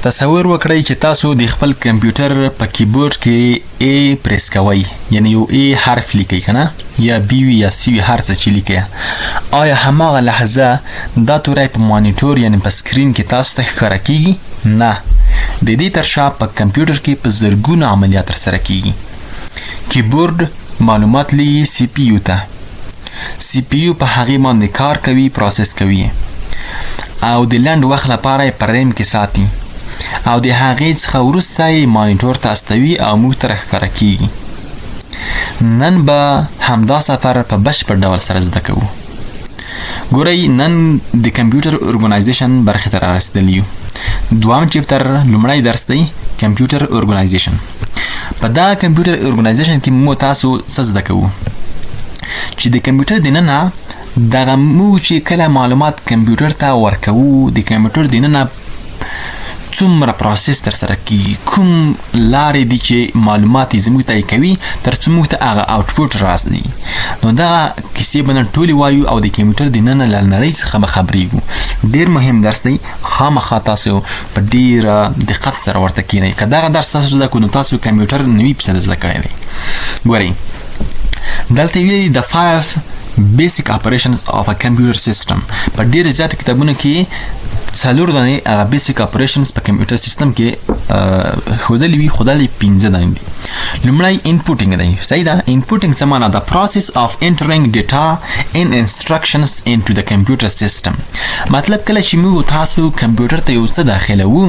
تصور وکړئ چې تاسو د خپل کمپیوټر په کیبورډ کې A پریس کوئ، یعنی یو A حرف لیکئ کنه، یا B وي یا C وي، هر څه چې لیکئ. آیا هماغه لحظه دا توری په مانیټور یعنی په سکرین کې تاسو ته ښکاره کیږي؟ نه، د دې تر شا په کمپیوټر کې په زرګونو عملیات ترسره کیږي. کیبورډ معلومات لیږي سی پی یو ته، سی پی یو په هغې باندې کار کوي، پروسس کوي او د لنډ وخت لپاره یې په ریم کې ساتي او د هغې څخه وروسته یې مانیټور ته استوي او موږ ته راښکاره کیږي. نن به همدا سفر په بشپړ ډول سره زده کوو. ګورئ، نن د کمپیوټر ارګنایزیشن برخې ته رارسېدلي یو. دوام چپټر لومړی درس دی، کمپیوټر ارګنایزیشن. په دا کمپیوټر ارګنایزیشن کې مو تاسو څه زده کوو چې د کمپیوټر دننه دغه موږ چې کله معلومات کمپیوټر ته ورکوو، د کمپیوټر دننه څومره پروسس ترسره کیږي، کوم لارې دي چې معلومات یې زموږ ته کوي تر څو موږ ته هغه آوټپوټ راځي. نو دغه کیسې به نن ټولې وایو او د کمپیوټر دننه له نړۍ څخه به خبرېږو. ډېر مهم درس دی، خامخا تاسو په ډېره دقت سره ورته کښېنئ. که دغه درس تاسو زده کړو نو تاسو کمپیوټر 90% زده کړی دی. ګورئ، دلته ویلي د 5 basic operations of a computer system. په ډېر زیاتو کتابونو کې 4 دانې هغه بیسیک اپریشنز په کمپیوټر سیستم کې ښودلي وي، خو دلته 5 دانې دي. لومړی انپوټینګ دی، صحیح ده. انپوټینګ څه معنا؟ د پروسس اف انټرینګ ډیټا ان انسټرکشنز انټو د کمپیوټر سیستم. مطلب کله چې موږ تاسو کمپیوټر ته یو څه داخلوو،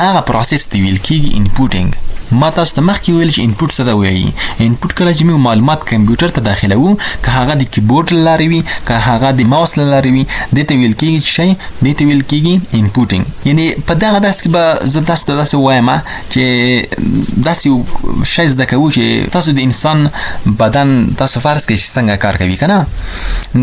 هغه پروسس ته ویل کېږي انپوټینګ. ما تاسو ته مخکې ویل چې انپوټ څه ته وایي. انپوټ کله چې موږ معلومات کمپیوټر ته داخلوو، که هغه د کیبورډ له لارې وي، که هغه د ماوس له لارې وي، دې ته ویل کېږي چې شی دې ته ویل کېږي انپوټینګ. یعنی په دغه درس کې به زه تاسو ته داسې وایم چې داسې یو شی زده کوو چې تاسو د انسان بدن تاسو فرض کړئ چې څنګه کار کوي که نه،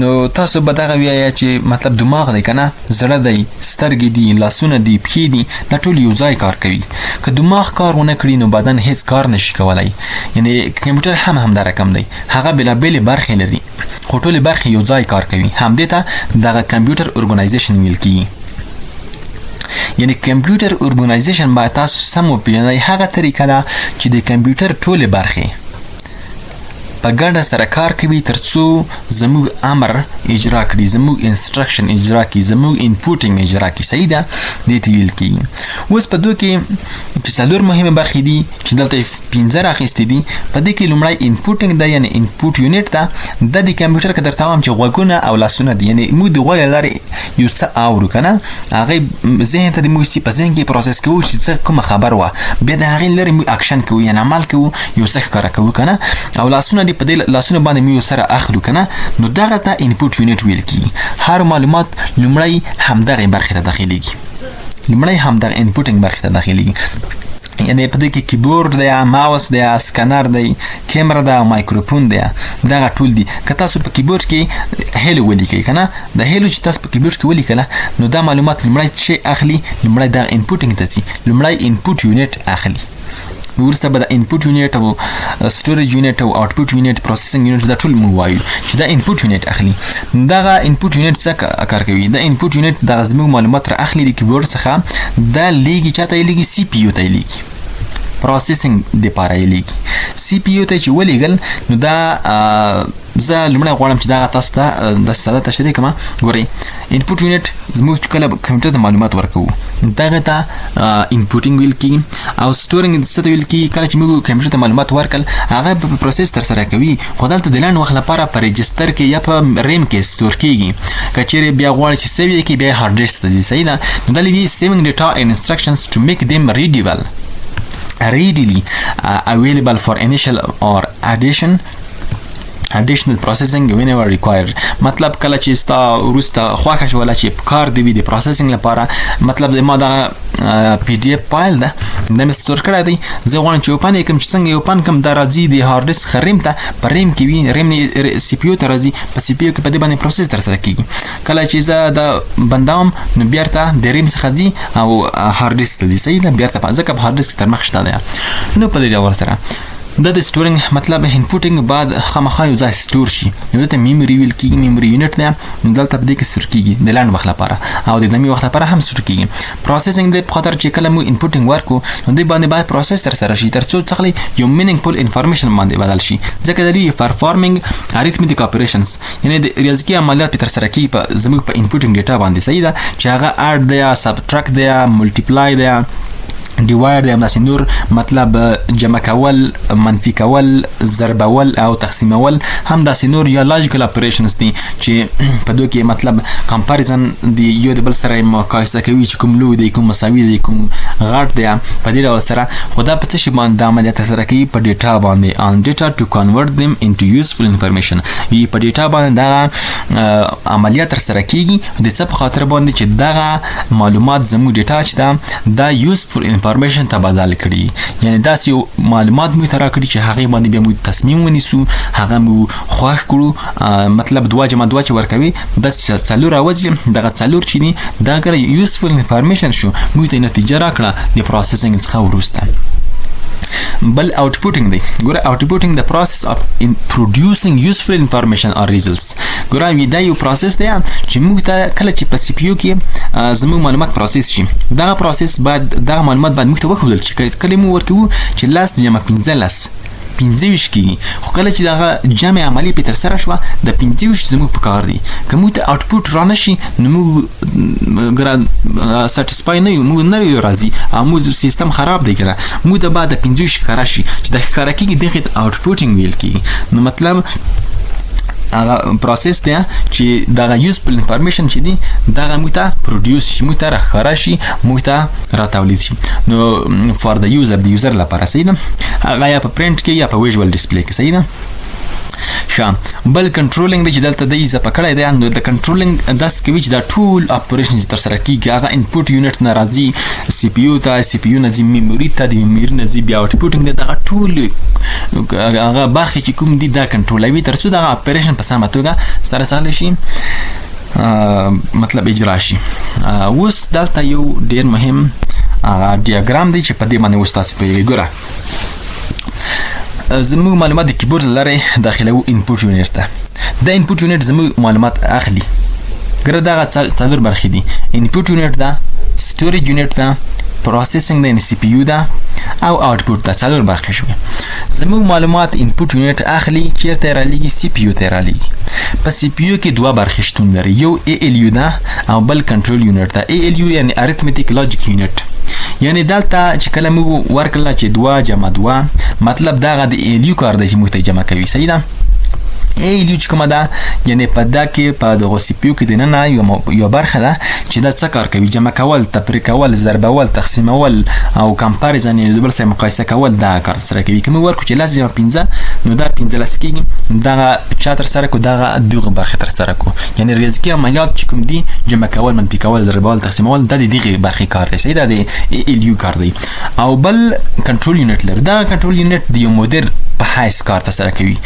نو تاسو به دغه وایئ چې مطلب دماغ دی که نه، زړه دی، سترګې دي، لاسونه دي، پښې دي، دا ټول یو ځای کار کوي. که دماغ کار ونه کړي نو بدن هیڅ کار نشي کولای. یعنی کمپیوټر هم همدا رقم دی، هغه بېلابېلې برخې لري خو ټولې برخې یو ځای کار کوي. همدې ته دغه کمپیوټر ارګنایزیشن ویل کېږي. یعنی کمپیوټر ارګنایزیشن باید تاسو سم وپېژنئ. هغه طریقه ده چې د کمپیوټر ټولې برخې په ګډه سره کار کوي تر څو زموږ امر اجرا کړي، زموږ انسټرکشن اجرا کړي، زموږ انپوټینګ اجرا کړي. صحیح ده، دې ته ویل کېږي. اوس په دوی کې چې 4 مهمې برخې دي چې دلته یې 15 راخیستې دي. په دې کې لومړی انپوټینګ ده، یعنی انپوټ یونټ ده. د کمپیوټر که درته وایم چې غوږونه او لاسونه دي، یعنی موږ د غوږ له لارې یو څه اورو که نه، هغې ذهن ته د موږ په ذهن کې پروسس کوو چې څه کومه خبر وه، بیا د هغې له لارې موږ اکشن کوو، یعنی عمل کوو، یو څه ښکاره کوو که نه. او لاسونه دي، په دې لاسونه باندې موږ سره اخلو که نه، نو دغه ته انپوټ یونټ ویل کېږي. هر معلومات لومړی همدغې برخې ته داخلیږي، لومړی همدغه انپوټینګ برخې ته داخلیږي. یعنی په دې کې کیبورډ دی، ماوس دی، سکنر دی، کیمرا ده او مایکروفون دی، دغه ټول دي. که تاسو په کیبورډ کې هیلو ولیکئ که نه، د هیلو چې تاسو په کیبورډ کې ولیکله نو دا معلومات لومړی څه اخلي؟ لومړی دغه انپوټینګ ته ځي، لومړی انپوټ یونټ اخلي، وروسته به د انپوټ یونټ او سټوریج یونټ او آوټپوټ یونټ، پروسیسینګ یونټ، دا ټول موږ وایو چې دا انپوټ یونټ اخلي. دغه انپوټ یونټ څه کار کوي؟ د انپوټ یونټ دغه زموږ معلومات را اخلي د کیبورډ څخه، دا لیږي چاته یې لیږي؟ سی پی یو ته یې لیږي، پروسیسینګ دپاره یې لیږي. سی پی یو ته چې ولیږل نو دا زه لومړی غواړم چې دغه تاسو ته د ساده تشریح کړم. ګورئ، انپوټ یونټ زموږ کله کمپیوټر ته معلومات ورکوو دغه ته انپوټینګ ویل کېږي. او سټورینګ څه ته ویل کېږي؟ کله چې موږ کمپیوټر ته معلومات ورکړل هغه په پروسس ترسره کوي، خو دلته د لنډ وخت لپاره په رجسټر کې یا په ریم کې سټور کېږي. که چیرې بیا غواړئ چې سیو یې کړي بیا هارډ ډیسک ته ځي. صحیح ده، نو دلته وي سیوینګ ډیټا اینډ انسټرکشنز ټو میک دیم readily available for initial or additional processing whenever required. مطلب کله چې ستا وروسته خوښه شوله چې کار دی وي د پروسسینګ لپاره، مطلب د ما دغه پی ډي اف فایل ده، دا مې سټور کړی دی، زه غواړم چې اوپن یې کړم. چې څنګه یې اوپن کړم دا راځي د هارډ ډیسک څخه ریم ته، په ریم کې وي، ریم سی پی یو ته راځي، په سی پی یو کې په دې باندې پروسس ترسره کېږي. کله چې زه دا بندوم نو بیرته د ریم څخه ځي او هارډ ډیسک ته ځي. صحیح ده، بیرته ځکه په هارډ ډیسک تر مخ شته دی. نو په دې ډول سره د سټورینګ مطلب انپوټینګ بعد خامخا یو ځای سټور شي نو ته میموري ویل کیږي میموري یونټ نه دلته په دې کې سټور کیږي د لاند وخت لپاره او د دمي وخت لپاره هم سټور کیږي پروسیسینګ د خاطر چې کله مو انپوټینګ ورکو نو د باندې باید پروسس تر سره شي ترڅو څخه یو مینینګفول انفارمیشن باندې بدل شي ځکه د دې پرفارمینګ اریتمټیک اپریشنز یعنی د ریاضیکي عملیات تر سره کی په زموږ په انپوټینګ ډیټا باندې صحیح ده چې هغه اډ دی سبټراکټ دی ملټیپلای دی ډیوایډ د همداسې نور مطلب جمع کول منفي کول ضربول او تقسیمول همداسې نور یا لاجیکل اپریشنز دي چې په دوی کې مطلب کمپاریزن دی یو د بل سره مقایسه کوي چې کوم لوی دی کوم مساوي دی کوم غټ دی په دې ډول سره خو دا په څه شي باندې عملیات سره کوي په ډیټا باندې on data to convert them into useful information وی په ډیټا باندې دا عملیات سره کیږي د څه په خاطر باندې چې دا معلومات زموږ ډیټا چې دا یوزفul انفارمیشن ته بدل کړي یعنی دا یو معلومات مو ترا کړی چې هغه باندې بیا مو تصمیم ونیسو هغه مو خوښ کړو مطلب دوا جمع دوا چې ورکوي د څلور اوځي دغه څلور چې دي دا ګره یوزفul انفارمیشن شو مو ته نتیجه راکړه د پروسیسینګ څخه وروسته بل outputting دی ګوره outputting the process of in producing useful information or results ګوره وی دا یو پروسس دی چې موږ ته کله چې په سی پی یو کې زموږ معلومات پروسس شي دا پروسس بعد دا معلومات باید موږ ته وښودل چې کله موږ ورکوو چې لاس جمع 15 کیږي خو کله چې دغه جمع عملی په تر سره شو د 15 زموږ په کار دی کوم ته اوټپوټ را نشي نو موږ ګران سټیسفای نه یو موږ نه یو راضي او موږ سیستم خراب دی ګره موږ د بعد 15 ښکارا شي چې د ښکارا کېږي دغه اوټپوټینګ ویل کېږي نو مطلب هغه پروسس دی چې دغه یوزفل انفارمیشن چې دی دغه موږ ته پروډوس شي موږ ته راښکاره شي موږ ته را تولید شي نو فار د یوزر لپاره صحیح ده هغه یا په پرنټ کې یا په ویژوال ډسپلی کې صحیح ده بل کنټرولینګ د چې دلته د اضافه کړی دی نو د کنټرولینګ داس کوي چې دا ټول اپریشن تر سره کیږي هغه انپوټ یونټ نه راځي سی پی یو ته سی پی یو نه ځي میموري ته د میموري نه ځي بیا اوټپوټینګ دغه ټول هغه برخې چې کوم دي دا کنټرولوي ترڅو دغه اپریشن په سمه توګه سره سهل شي مطلب اجرا شي اوس دلته یو ډیر مهم ډیاګرام دی چې په دې باندې اوس تاسو پوهیږئ ګوره زموږ معلومات د کیبورډ لاره داخلو انپوټ یونټ ته د انپوټ یونټ زموږ معلومات اخلي ګره دغه څلور برخې دي انپوټ یونټ ده سټوریج یونټ ده پروسیسینګ د سی پی یو ده او اوټپوټ ده څلور برخې شوې زموږ معلومات انپوټ یونټ اخلي چیرته را لېږي سی پی یو ته را لېږي په سی پی یو کې دوه برخې شتون لري یو ای ال یو ده او بل کنټرول یونټ ده ای ال یو یعنی اریتمټیک لاجیک یونټ یعنی دلته چې کله موږ ورکړل چې 2 جمع 2 مطلب دغه د ای ال یو کار دی چې موږ ته جمع کوي صحیح ده ای ال یو چې کومه ده یعنی په دا کې په دغه سی پی یو کې دننه یو برخه ده چې دا څه کار کوي جمع کول تفریق کول ضربول تقسیمول او کمپاریزن یعنی د بل سره مقایسه کول دا کار سره کوي کوم ورکو چې لاس جمع 15 نو دا 15 کېږي دغه چا تر سره کو دغه دغه برخه تر سره کو یعنی ریاضیکي عملیات چې کوم دي جمع کول منفي کول ضربول تقسیمول د دغه برخه کار دی صحیح ده د ای ال یو کار دی او بل کنټرول یونټ لري دا کنټرول یونټ د یو مودر په حیث کار تر سره کوي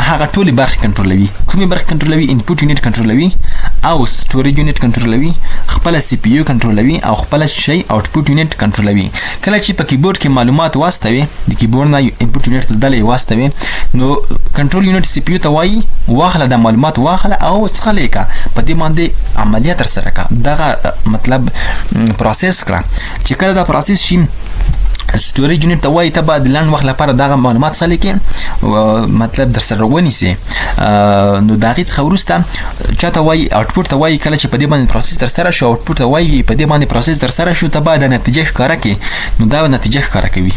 هغه ټول برخې کنټرولوي کومې برخې کنټرولوي انپوټ یونټ کنټرولوي او سټوریج یونټ کنټرولوي خپل سی پی یو کنټرولوي او خپل شی اوټپوټ یونټ کنټرولوي کله چې په کیبورډ کې معلومات واستوي د کیبورډ نه انپوټ یونټ ته ډلې واستوي نو کنټرول یونټ سی پی یو ته وایي واخله د معلومات واخله او څخه لیکه په دې باندې عملیات تر سره کا دغه مطلب پروسس کړه چې کله دا پروسس شي سټوریج یونټ ته وایي ته به د لاند وخت لپاره دغه معلومات څه لیکې مطلب در سره ونیسي نو د هغې څخه وروسته چا ته وایي اوټپوټ ته وایي کله چې په دې باندې پروسس تر سره شو اوټپوټ ته وایي په دې باندې پروسس تر سره شو ته باید د نتیجه ښکاره کړي نو دا نتیجه ښکاره کوي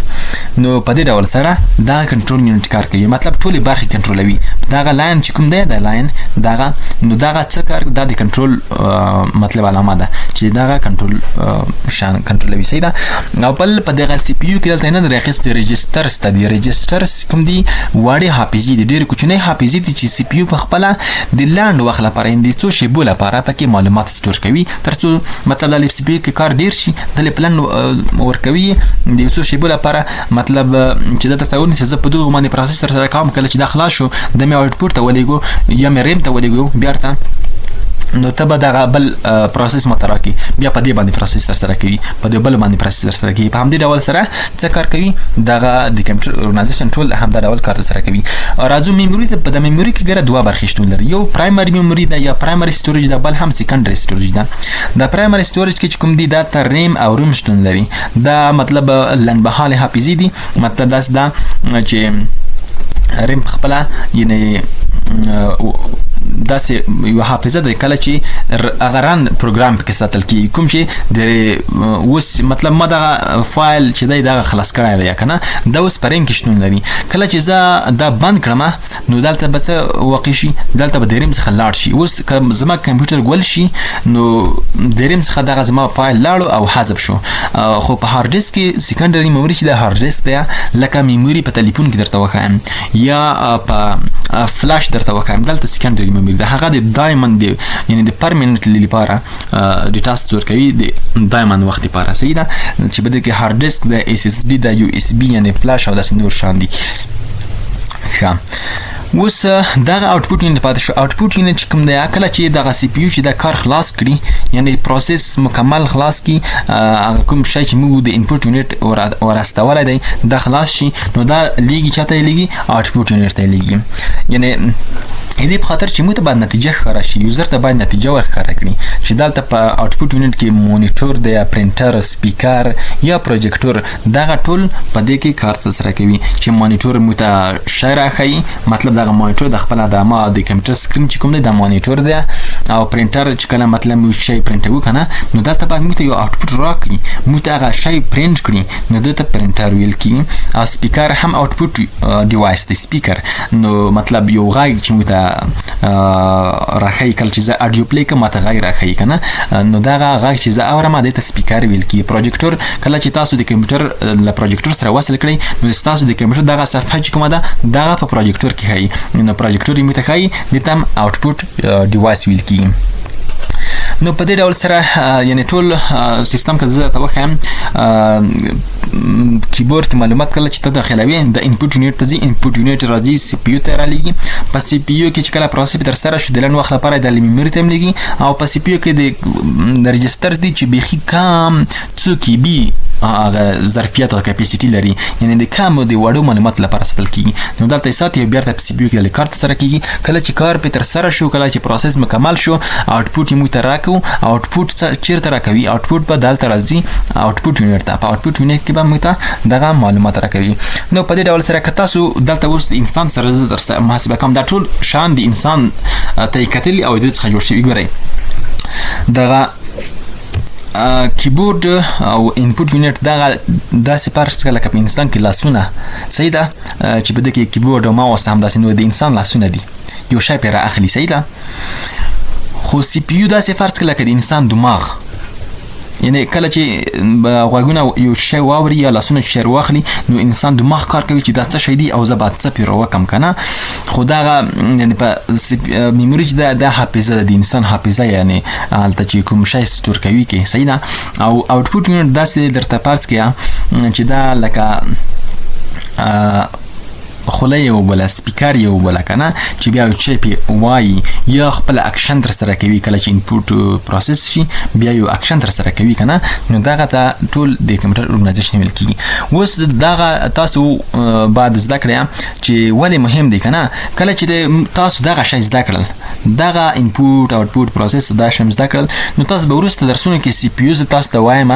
نو په دې ډول سره دا کنټرول یونټ کار کوي مطلب ټولې برخې کنټرولوي دغه لاین چې کوم دی د لاین دغه نو دغه څه کار دا د کنټرول مطلب علامه ده چې دغه کنټرول شان کنټرولوي صحیح ده او بل په دغه سی پی یو کې دلته نه راخیستې رجسټرز ته دي رجسټرز کوم دي وړې حافظې دي ډېرې کوچنۍ حافظې دي چې سی پی یو په خپله د لاند وخت لپاره د څو شیبو لپاره پکې معلومات سټور کوي تر څو مطلب د سی پی یو کې کار ډېر شي د پلان ورکوي د یو څو شیبو لپاره مطلب چې دا تصور نیسي زه په دغه باندې پروسس سره کوم کله چې دا خلاص شو د مې اوټپوټ ته ولېږو یا مې ریم ته ولېږو بیا ورته نو ته به دغه بل پروسس مطرح کی بیا په دې باندې پروسس سره کوي په دې بل باندې پروسس سره کوي په همدې ډول سره څه کار کوي دغه د کمپیوټر ارګنایزیشن ټول همدا ډول کار سره کوي. راځو میموري ته. په د میموري کې ګره دوه برخې شتون لري. یو پرایمري میموري ده یا پرایمري سټوریج ده، بل هم سیکنډري سټوریج ده. د پرایمري سټوریج کې کوم دي دا تر ریم او روم شتون لري. دا مطلب لنډمهاله حافظه دي. مطلب دا چې ریم خپل یعنی داسې یو حافظه ده کله چې اغران پروګرام پکې ساتل کیږي کوم چې د اوس مطلب ما دغه فایل چې دی دغه خلاص کړی دی کنه دا اوس پریم کې شتون لري. کله چې زه دا بند کړم نو دلته به څه واقع شي، دلته به د ریم څخه لاړ شي. اوس که زما کمپیوټر ګول شي نو د ریم څخه دغه زما فایل لاړو او حذف شو. خو په هارد ډیسک کې سیکنډري میموري چې د هارد ډیسک دی لکه میموري په ټلیفون کې درته وښایم یا په فلاش درته وښایم، دلته سیکنډري میموري ده. هغه د دایموند دی یعنی د پرمننت لپاره ډیټا سټور کوي د دایموند وخت لپاره. صحیح ده چې بده کې هارد ډیسک د اس اس ډي د یو اس بي یعنی فلاش او داسې نور شان دي. ښه اوس دغه اوټپوټ یونټ پاتې شو. اوټپوټ یونټ چې کوم دی کله چې دغه سی پی یو چې دا کار خلاص کړي یعنی پروسس مکمل خلاص کی کوم شی چې موږ د انپوټ یونټ ورستولی دی دا خلاص شي نو دا لیږي چاته لیږي اوټپوټ یونټ ته لیږي. یعنی دې په خاطر چې موږ ته باید نتیجه ښکاره شي، یوزر ته باید نتیجه ورښکاره کړي چې دلته په اوټپوټ یونټ کې مونیټور دی یا پرنټر سپیکر یا پروجیکټور دغه ټول په دې کې کار ترسره کوي. چې مونیټور موږ ته شی راښیي، مطلب دغه مونیټور د خپله د ما د کمپیوټر سکرین چې کوم دی دا مونیټور دی او پرنټر چې کله مطلب موږ شی پرنټوو که نه نو دلته باید موږ ته یو اوټپوټ راکړي، موږ ته هغه شی پرنټ کړي نو دې ته پرنټر ویل کېږي. او سپیکر هم اوټپوټ ډیوایس دی سپیکر، نو مطلب یو غږ چې موږ ته راخی کله چې زه اډیو پلی کوم ماته غږ راخی کنه نو دغه غږ چې زه اورم دې ته سپیکر ویل کیږي. پروجیکټور کله چې تاسو د کمپیوټر له پروجیکټور سره وصل کړئ نو تاسو د کمپیوټر دغه صفحه چې کومه ده دغه په پروجیکټور کې ښایي نو پروجیکټور یې مته ښایي دې ته هم اوټپوټ ډیوایس ویل کیږي. نو په دې ډول سره یعنی ټول سیستم که زه ته وښیم کیبورډ کې معلومات کله چې ته داخلوي د انپوټ یونټ ته ځي، انپوټ یونټ راځي سی پی یو ته رالیږي. په سی پی یو کې چې کله پروسس ترسره شو د لنډ وخت لپاره د میموري ته هم لیږي او په سی پی یو کې د رجستر دی چې بیخي کم څو کی بي هغه ظرفیت او کیپاسټي لري یعنی د کم د وړو معلومات لپاره ساتل کیږي. نو دلته ساتي بیا ته په سی پی یو کې د کار ترسره کیږي. کله چې کار په ترسره شو کله چې پروسس مکمل شو اوټپوټ یې موږ ته راکو. اوټپوټ چیرته راکوي؟ اوټپوټ به دلته راځي اوټپوټ یونټ ته. په اوټپوټ یونټ کې به موږ ته دغه معلومات راکوي. نو په دې ډول سره که تاسو دلته اوس انسان سره زه درسره محاسبه کوم دا ټول شان د انسان ته یې کتلي او د څخه جوړ شوي. ګورئ دغه کیبورډ او انپوټ یونټ دغه داسې فرق څه لکه په انسان کې لاسونه صحیح ده چې په دې کې کیبورډ او ماوس هم داسې نو د انسان لاسونه دي یو شی پرې رااخلي صحیح ده. خو سی پی یو داسې فرض کړه لکه د انسان دماغ یعنی کله چې غوږونه یو شی واوري یا لاسونه چې شی واخلي نو انسان دماغ کار کوي چې دا څه شی دی او زه باید څه پرې وکړم که نه. خو دغه یعنی په میموري چې دا حافظه ده د انسان حافظه یعنی هلته چې کوم شی سټور کوي کې صحیح ده. او اوټپوټ یونټ داسې درته فرض کړه چې دا لکه خوله یو بله سپیکر یو بله که نه چې بیا یو شی پې وایي یا خپل اکشن ترسره کوي. کله چې انپوټ پروسس شي بیا یو اکشن ترسره کوي که نه نو دغه ته ټول د کمپیوټر ارګنایزیشن ویل کېږي. اوس دغه تاسو باید زده کړئ چې ولې مهم دی که نه کله چې تاسو دغه شی زده کړل دغه انپوټ اوټپوټ پروسس دا شی زده کړل نو تاسو به وروسته درسونو کې سی پی یو زه تاسو ته وایم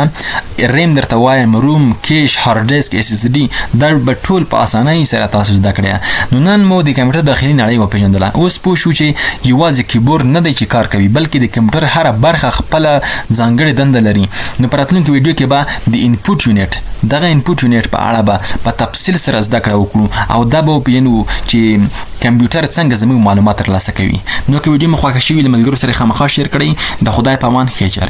ریم درته وایم روم کیش هارد ډیسک اس اس ډي دا به ټول په اسانۍ سره تاسو زده کړئ. نو نن مو د کمپیوټر داخلي نړۍ وپېژندله. اوس پوه شو چې یوازې کیبورډ نه دی چې کار کوي بلکې د کمپیوټر هره برخه خپله ځانګړې دنده لري. نو په راتلونکي ویډیو کې به د انپوټ یونټ دغه انپوټ یونټ په اړه به په تفصیل سره زده کړه وکړو او دا به وپېژنو چې کمپیوټر څنګه زموږ معلومات ترلاسه کوي. نو که ویډیو مو خوښه شوي له ملګرو سره خامخا شیر کړئ. د خدای په امان ښې چارې.